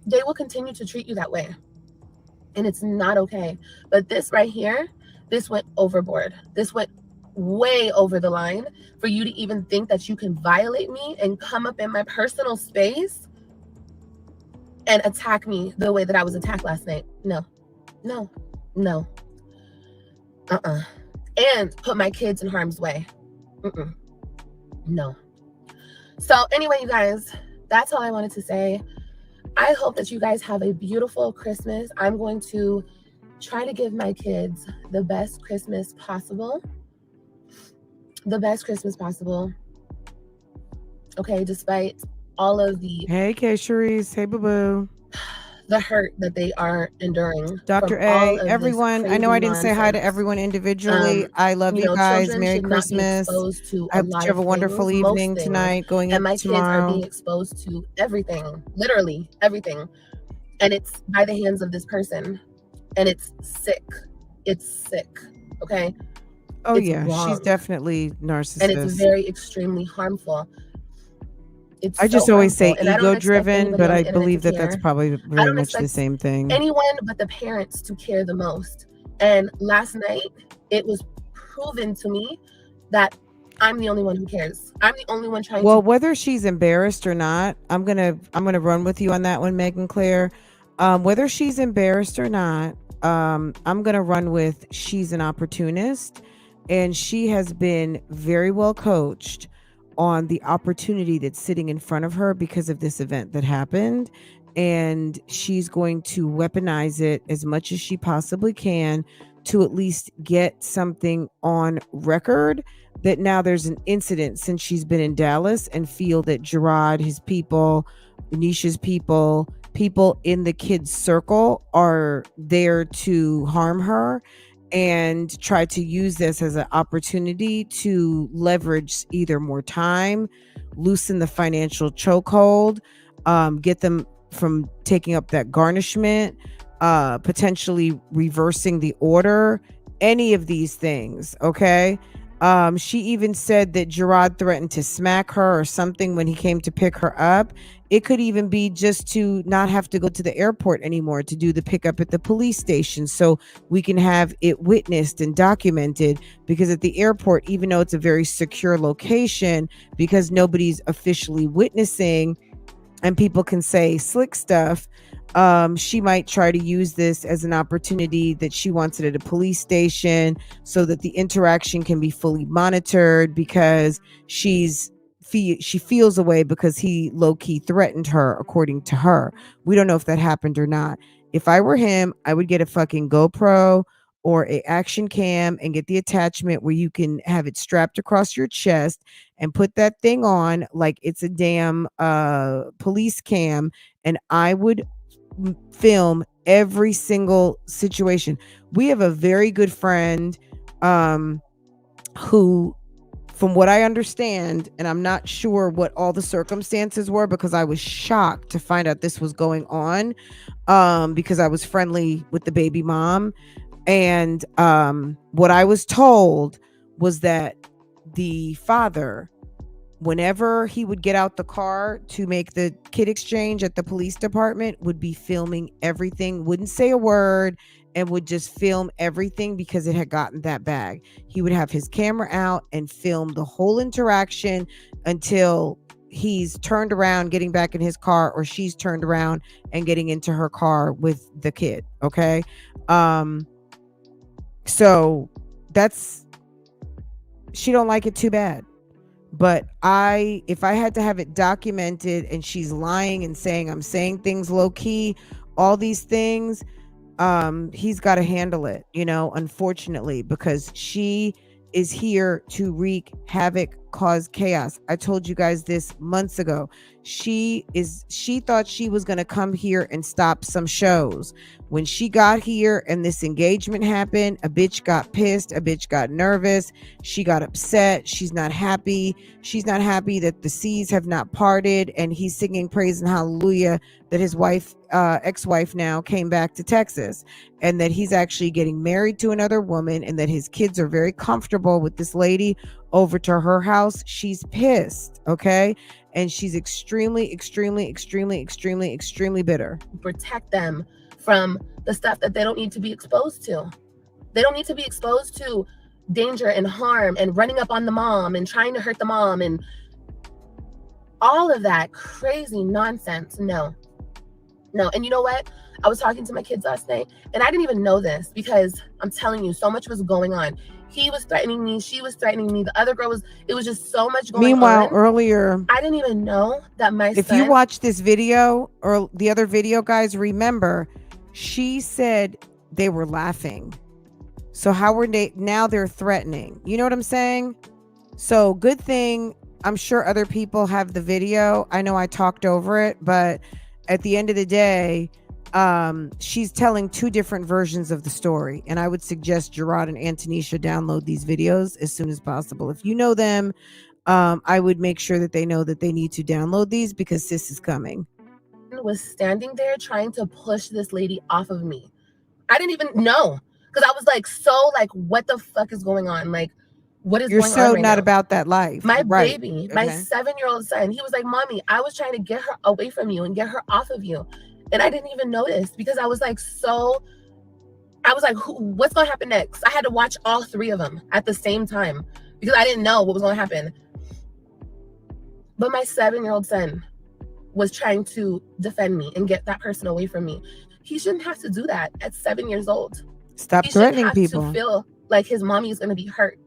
they will continue to treat you that way. And it's not okay. But this right here, this went overboard. This went way over the line for you to even think that you can violate me and come up in my personal space and attack me the way that I was attacked last night. No, no, no. And put my kids in harm's way. No. So anyway, you guys, that's all I wanted to say. I hope that you guys have a beautiful Christmas. I'm going to try to give my kids the best Christmas possible. The best Christmas possible. Okay, despite all of the Hey, K. Cherise. Hey, boo boo. the hurt that they are enduring Dr. from all A, of everyone. this I know crazy I didn't say hi to nonsense. everyone individually. I love you guys. Children Merry should not be Christmas. exposed to I a hope that lot you have of a wonderful things, most evening things, tonight, going and into my kids are tomorrow. being exposed to everything, literally everything, and it's by the hands of this person, and it's sick. It's sick. Okay. Oh It's yeah, she's wrong. definitely And it's narcissist. very extremely harmful. It's I just so always say harmful, and I don't ego expect driven, anybody but on I the internet believe to that that's care. probably I very don't much the expect same thing. anyone but the parents to care the most. And last night, it was proven to me that I'm the only one who cares. I'm the only one trying Well, to. whether she's embarrassed or not, I'm gonna run with you on that one, Megan Claire. Whether she's embarrassed or not, I'm gonna run with she's an opportunist, and she has been very well coached on the opportunity that's sitting in front of her because of this event that happened, and she's going to weaponize it as much as she possibly can to at least get something on record that now there's an incident since she's been in Dallas, and feel that Gerard, his people, Nisha's people, people in the kids' circle are there to harm her and try to use this as an opportunity to leverage either more time, loosen the financial chokehold, get them from taking up that garnishment, potentially reversing the order, any of these things. Okay. She even said that Gerard threatened to smack her or something when he came to pick her up. It could even be just to not have to go to the airport anymore to do the pickup at the police station, so we can have it witnessed and documented. Because at the airport, even though it's a very secure location, because nobody's officially witnessing and people can say slick stuff, she might try to use this as an opportunity that she wants it at a police station so that the interaction can be fully monitored, because she feels away because he low-key threatened her, according to her. We don't know if that happened or not. If I were him, I would get a fucking GoPro or a action cam and get the attachment where you can have it strapped across your chest and put that thing on like it's a damn police cam, and I would film every single situation. We have a very good friend who, from what I understand, and I'm not sure what all the circumstances were because I was shocked to find out this was going on, because I was friendly with the baby mom. And what I was told was that the father, whenever he would get out the car to make the kid exchange at the police department, would be filming everything, wouldn't say a word, and would just film everything because it had gotten that bad. He would have his camera out and film the whole interaction until he's turned around getting back in his car, or she's turned around and getting into her car with the kid. Okay. So that's, she don't like it too bad. But if I had to have it documented and she's lying and saying I'm saying things low key, all these things, he's got to handle it, unfortunately, because she is here to wreak havoc cause chaos. I told you guys this months ago. She thought she was going to come here and stop some shows. When she got here and this engagement happened, a bitch got pissed, a bitch got nervous, she got upset, she's not happy. She's not happy that the seas have not parted, and he's singing praise and hallelujah that his wife, ex-wife now, came back to Texas, and that he's actually getting married to another woman, and that his kids are very comfortable with this lady over to her house. She's pissed, okay? And she's extremely, extremely, extremely, extremely, extremely bitter. Protect them from the stuff that they don't need to be exposed to. They don't need to be exposed to danger and harm and running up on the mom and trying to hurt the mom and all of that crazy nonsense. No. And you know what? I was talking to my kids last night, and I didn't even know this, because I'm telling you, so much was going on. He was threatening me. She was threatening me. The other girl was, it was just so much going on. Meanwhile, earlier, I didn't even know that my if you watch this video or the other video, guys, remember, she said they were laughing. So how were they, now they're threatening? You know what I'm saying? So good thing, I'm sure other people have the video. I know I talked over it, but at the end of the day, she's telling two different versions of the story. And I would suggest Gerard and Antonisha download these videos as soon as possible. If you know them, I would make sure that they know that they need to download these, because sis is coming. Was standing there trying to push this lady off of me. I didn't even know, because I was like, so like, what the fuck is going on? Like, what is You're going so on right not now? about that life. My Right. baby, my 7-year-old son, he was like, Mommy, I was trying to get her away from you and get her off of you. And I didn't even notice, because I was like, what's going to happen next? I had to watch all three of them at the same time, because I didn't know what was going to happen. But my 7-year-old son was trying to defend me and get that person away from me. He shouldn't have to do that at 7 years old. Stop threatening people. He shouldn't have to feel like his mommy is going to be hurt.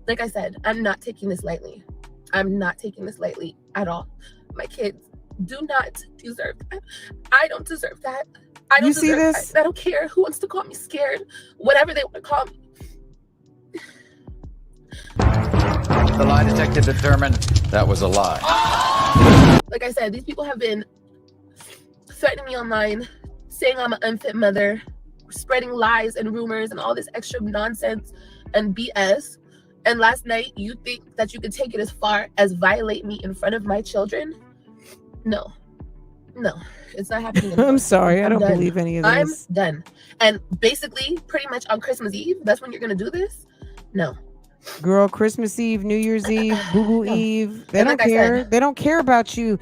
Like I said, I'm not taking this lightly. I'm not taking this lightly at all. My kids do not deserve that. I don't deserve that. I don't see this? That. I don't care who wants to call me scared, whatever they want to call me. The lie detector determined that was a lie. Like I said, these people have been threatening me online, saying I'm an unfit mother, spreading lies and rumors and all this extra nonsense and BS. And last night, you think that you could take it as far as violate me in front of my children? No, it's not happening anymore. I'm sorry, I don't done. believe any of this. I'm done. And basically, pretty much on Christmas Eve, that's when you're gonna do this? No. Girl, Christmas Eve, New Year's Eve, Boo No. Eve, they And don't like I care. said, they don't care about you.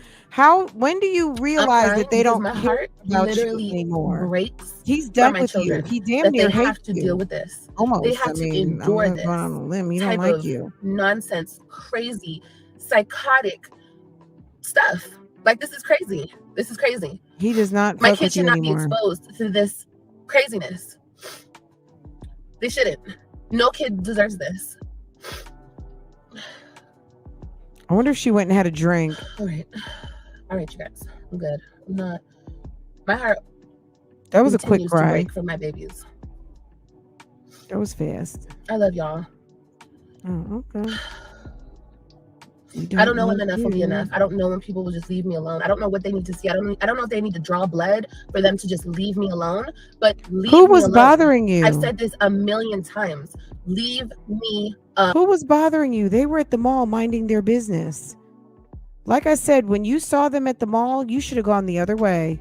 When do you realize that they don't my care heart about you literally anymore? breaks. He's done my with children, you. He damn that near they hates have to you. deal with this. Almost. They have to endure I'm this going on a limb. He type don't like of you. nonsense, crazy, psychotic stuff. Like, this is crazy. This is crazy. He does not. My fuck kids with you should not anymore. be exposed to this craziness. They shouldn't. No kid deserves this. I wonder if she went and had a drink. All right, you guys. I'm good. I'm not. My heart. That was a quick continues to cry. break for my babies. That was fast. I love y'all. Oh, okay. I don't know when enough will be enough. I don't know when people will just leave me alone. I don't know what they need to see. I don't know if they need to draw blood for them to just leave me alone. But who was bothering you? I've said this a million times. Leave me alone. Who was bothering you? They were at the mall minding their business. Like I said, when you saw them at the mall, you should have gone the other way.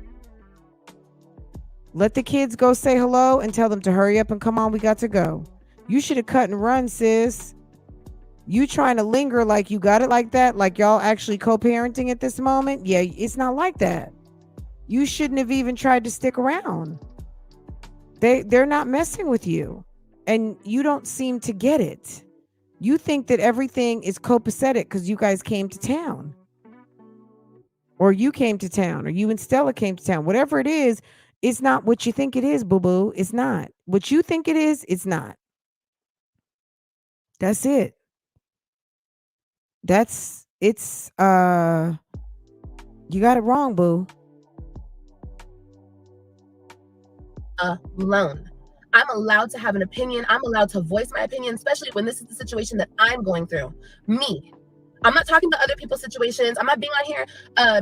Let the kids go say hello and tell them to hurry up and come on. We got to go. You should have cut and run, sis. You trying to linger like you got it like that, like y'all actually co-parenting at this moment? Yeah, it's not like that. You shouldn't have even tried to stick around. They're not messing with you, and you don't seem to get it. You think that everything is copacetic because you guys came to town, or you came to town, or you and Stella came to town. Whatever it is, it's not what you think it is, boo-boo. It's not what you think it is. It's not. That's it. You got it wrong, boo. Alone. I'm allowed to have an opinion. I'm allowed to voice my opinion, especially when this is the situation that I'm going through. Me. I'm not talking about other people's situations. I'm not being on here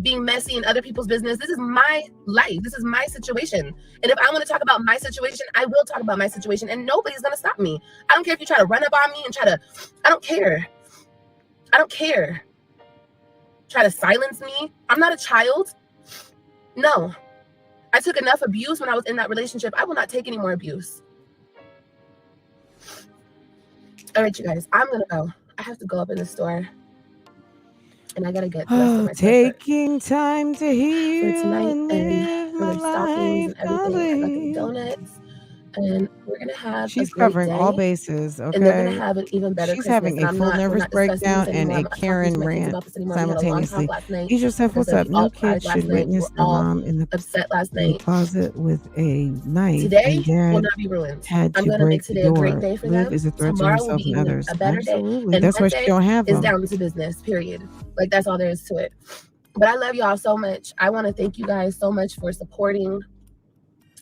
being messy in other people's business. This is my life. This is my situation. And if I want to talk about my situation, I will talk about my situation, and nobody's going to stop me. I don't care if you try to run up on me and I don't care. I don't care. Try to silence me. I'm not a child. No. I took enough abuse when I was in that relationship. I will not take any more abuse. All right, you guys, I'm going to go. I have to go up in the store. And I gotta get the rest of my stuff taking time to heal for tonight and and live for my their stockings life and everything. I got the complete. donuts, and we're gonna have She's a great covering all day. bases, And they're gonna okay? have an even better She's Christmas. having a And full we're nervous not discussing breakdown this and anymore. a I'm not talking to Karen my kids rant about this anymore. We had a long talk simultaneously. last night. Ease yourself, Like I what's said, up? we all No cried kid last should night. We were witness their all mom in the upset last night. closet with a knife, Today and will dad not be ruined. had I'm to gonna make break the today a great door. day for Liv them. is a threat to Tomorrow will herself be and even others. a better day. Absolutely. And That's why she Monday don't have is them. down to business, period. Like, that's all there is to it. But I love y'all so much. I want to thank you guys so much for supporting.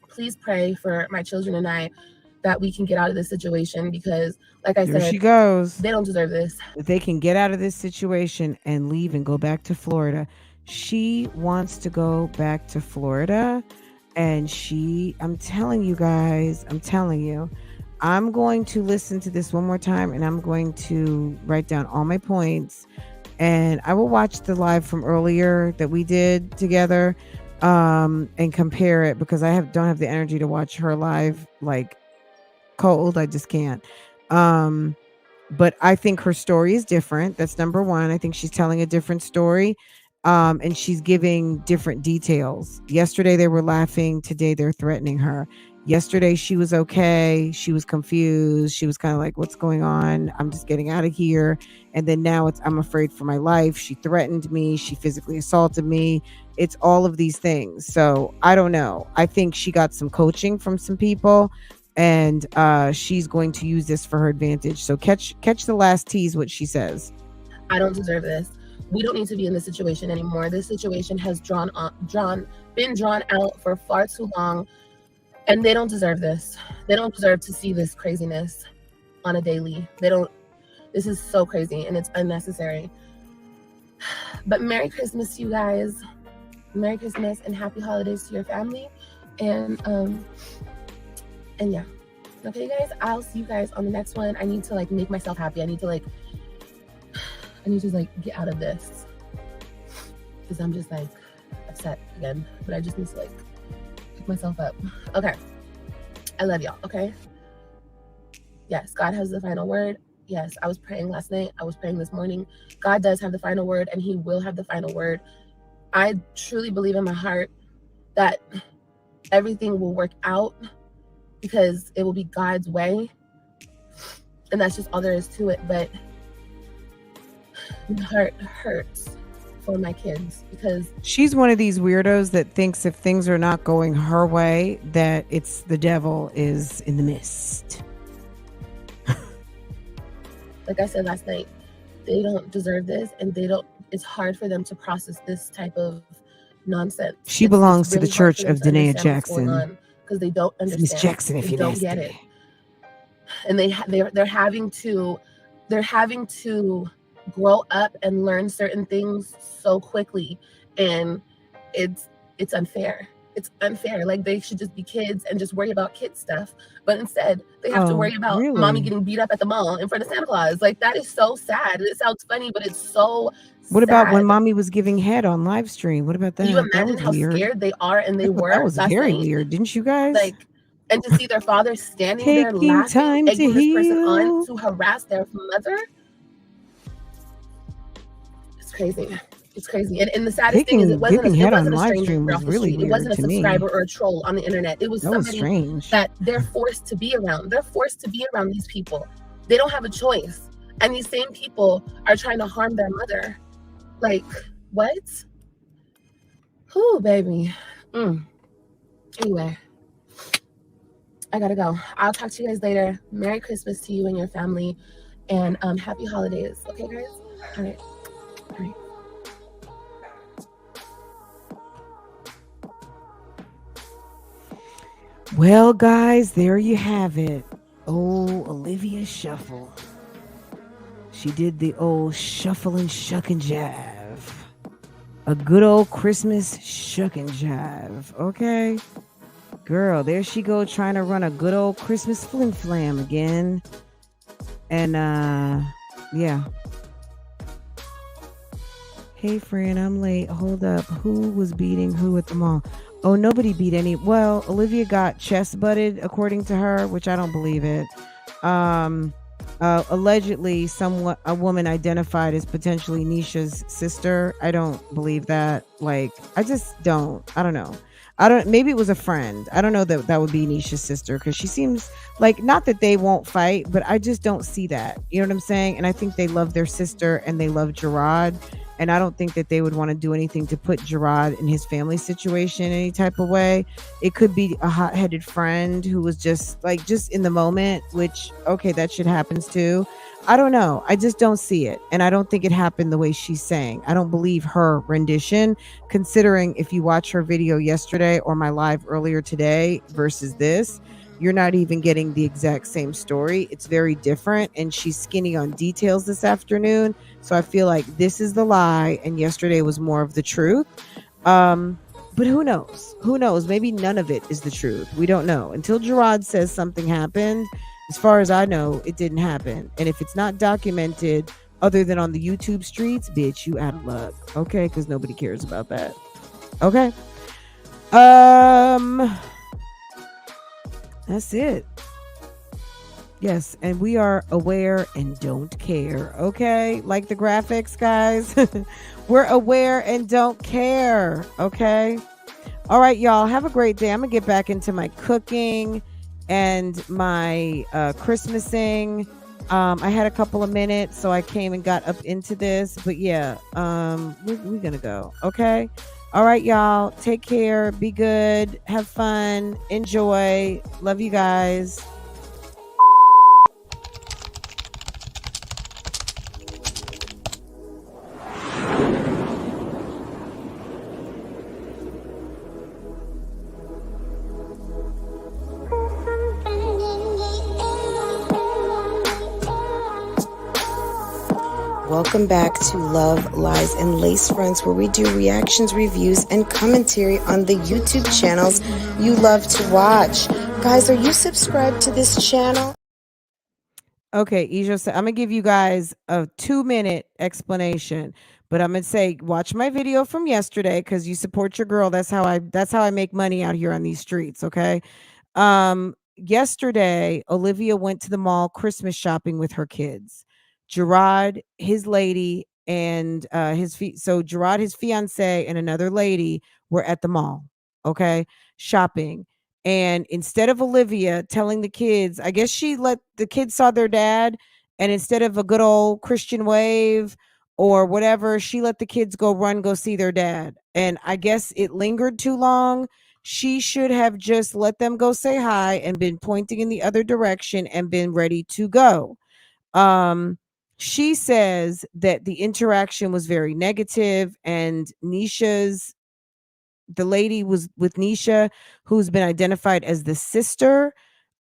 Please pray for my children and I that we can get out of this situation, because, like I There said, she goes. they don't deserve this. That they can get out of this situation and leave and go back to Florida. She wants to go back to Florida. And I'm telling you guys, I'm going to listen to this one more time, and I'm going to write down all my points, and I will watch the live from earlier that we did together, and compare it, because don't have the energy to watch her live like cold. I just can't. But I think her story is different. That's number one. I think she's telling a different story. And she's giving different details. Yesterday they were laughing. Today they're threatening her. Yesterday she was okay. She was confused. She was kind of like, what's going on? I'm just getting out of here. And then now I'm afraid for my life. She threatened me. She physically assaulted me. It's all of these things. So I don't know. I think she got some coaching from some people, and she's going to use this for her advantage. So catch the last tease, what she says. I don't deserve this. We don't need to be in this situation anymore. This situation has been drawn out for far too long, and they don't deserve this. They don't deserve to see this craziness on a daily. This is so crazy, and it's unnecessary. But Merry Christmas to you guys. Merry Christmas and happy holidays to your family. And yeah. Okay, guys, I'll see you guys on the next one. I need to make myself happy. I need to get out of this, because I'm just upset again. But I just need to pick myself up. Okay. I love y'all. Okay. Yes, God has the final word. Yes, I was praying last night. I was praying this morning. God does have the final word, and He will have the final word. I truly believe in my heart that everything will work out, because it will be God's way. And that's just all there is to it. But my heart hurts for my kids, because she's one of these weirdos that thinks if things are not going her way, that it's the devil is in the mist. like I said last night, they don't deserve this, and it's hard for them to process this type of nonsense. She belongs to the church of Danae Jackson. Because they don't understand. Miss Jackson, if they you don't get it. And they're having to grow up and learn certain things so quickly, and it's unfair. It's unfair. They should just be kids and just worry about kid stuff, but instead they have to worry about mommy getting beat up at the mall in front of Santa Claus. That is so sad. It sounds funny, but it's so What sad. about when mommy was giving head on live stream? What about that? Can you imagine how scared they are and they were? That was last very night? weird, didn't you guys? And to see their father standing there laughing, egging this person on to harass their mother. It's crazy. It's crazy. And the saddest thing is, it wasn't a stranger off the street. It wasn't a subscriber or a troll on the internet. It was somebody that they're forced to be around. They're forced to be around these people. They don't have a choice. And these same people are trying to harm their mother. What? Whew, baby. Anyway, I gotta go. I'll talk to you guys later. Merry Christmas to you and your family, and happy holidays. Okay, guys? All right. Well, guys, there you have it. Oh, Olivia Shuffle. She did the old shuffle and shuck and jive. A good old Christmas shuck and jive. Okay. Girl, there she go trying to run a good old Christmas flim flam again. And yeah. Hey friend, I'm late. Hold up. Who was beating who at the mall? Oh, nobody beat any. Well, Olivia got chest butted, according to her, which I don't believe it. Allegedly, a woman identified as potentially Nisha's sister. I don't believe that. Like, I just don't. I don't know. Maybe it was a friend. I don't know that would be Nisha's sister because she seems like, not that they won't fight, but I just don't see that. You know what I'm saying? And I think they love their sister and they love Gerard. And I don't think that they would want to do anything to put Gerard in his family situation in any type of way. It could be a hot-headed friend who was just in the moment, which, okay, that shit happens too. I don't know. I just don't see it. And I don't think it happened the way she's saying. I don't believe her rendition, considering if you watch her video yesterday or my live earlier today versus this, you're not even getting the exact same story. It's very different. And she's skinny on details this afternoon. So I feel like this is the lie. And yesterday was more of the truth. But who knows? Who knows? Maybe none of it is the truth. We don't know. Until Gerard says something happened, as far as I know, it didn't happen. And if it's not documented other than on the YouTube streets, bitch, you out of luck. Okay? Because nobody cares about that. Okay? That's it. Yes, and we are aware and don't care. Okay? Like the graphics, guys. We're aware and don't care. Okay? All right, y'all. Have a great day. I'm going to get back into my cooking and my Christmasing. I had a couple of minutes, so I came and got up into this. But yeah, we're going to go. Okay? All right, y'all. Take care. Be good. Have fun. Enjoy. Love you guys. Welcome back to Love, Lies, and Lace Fronts, where we do reactions, reviews, and commentary on the YouTube channels you love to watch. Guys, are you subscribed to this channel? Okay, Ijo said, I'm going to give you guys a 2-minute explanation, but I'm going to say, watch my video from yesterday because you support your girl. That's how I make money out here on these streets, okay? Yesterday, Olivia went to the mall Christmas shopping with her kids. Gerard, his lady, and Gerard, his fiance, and another lady were at the mall, okay, shopping. And instead of Olivia telling the kids, I guess she let the kids saw their dad, and instead of a good old Christian wave or whatever, she let the kids go see their dad. And I guess it lingered too long. She should have just let them go say hi and been pointing in the other direction and been ready to go. She says that the interaction was very negative, and the lady was with Nisha, who's been identified as the sister,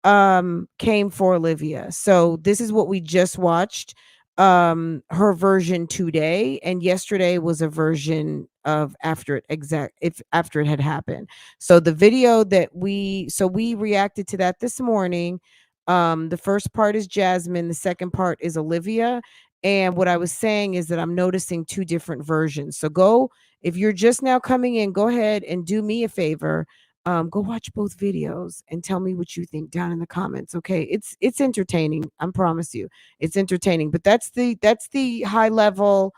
came for Olivia. So this is what we just watched, her version today, and yesterday was a version of after it had happened. So the video that we reacted to that this morning. The first part is Jasmine, the second part is Olivia. And what I was saying is that I'm noticing 2 different versions. So if you're just now coming in, go ahead and do me a favor. Go watch both videos and tell me what you think down in the comments. Okay. It's entertaining. I promise you it's entertaining, but that's the high level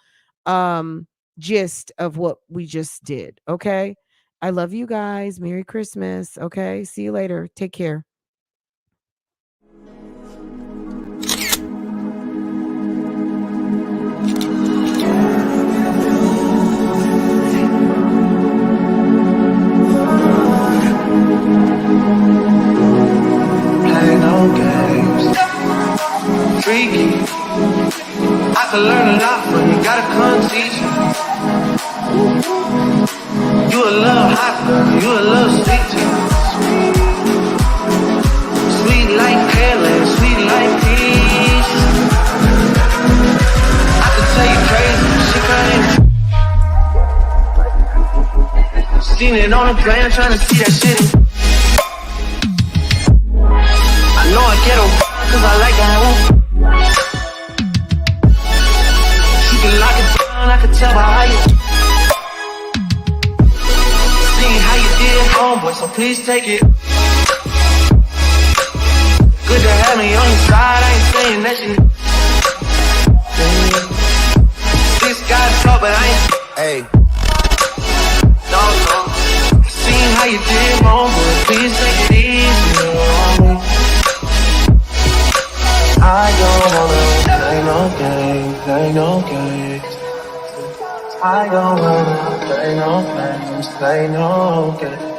gist of what we just did. Okay. I love you guys. Merry Christmas. Okay. See you later. Take care. Freaky. I could learn a lot from you, gotta come teach me. You a little hot, girl, you a little sweet too. like pearland, sweet like peaches. I could tell you crazy, she crazy. Seen it on the plane, trying to see that shit. I know I get her, cause I like that. She can lock it down, I can tell by how you. See how you did, homeboy, so please take it. Good to have me on your side, I ain't saying that you. Six guys talk, but I ain't. Hey. No. Seen how you did, homeboy, please take it easy on me. I don't wanna play no games, play no games. I don't wanna play no games, play no games.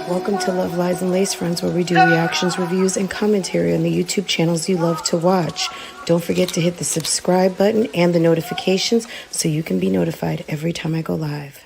Welcome to Love, Lies, and Lace Friends, where we do reactions, reviews, and commentary on the YouTube channels you love to watch. Don't forget to hit the subscribe button and the notifications so you can be notified every time I go live.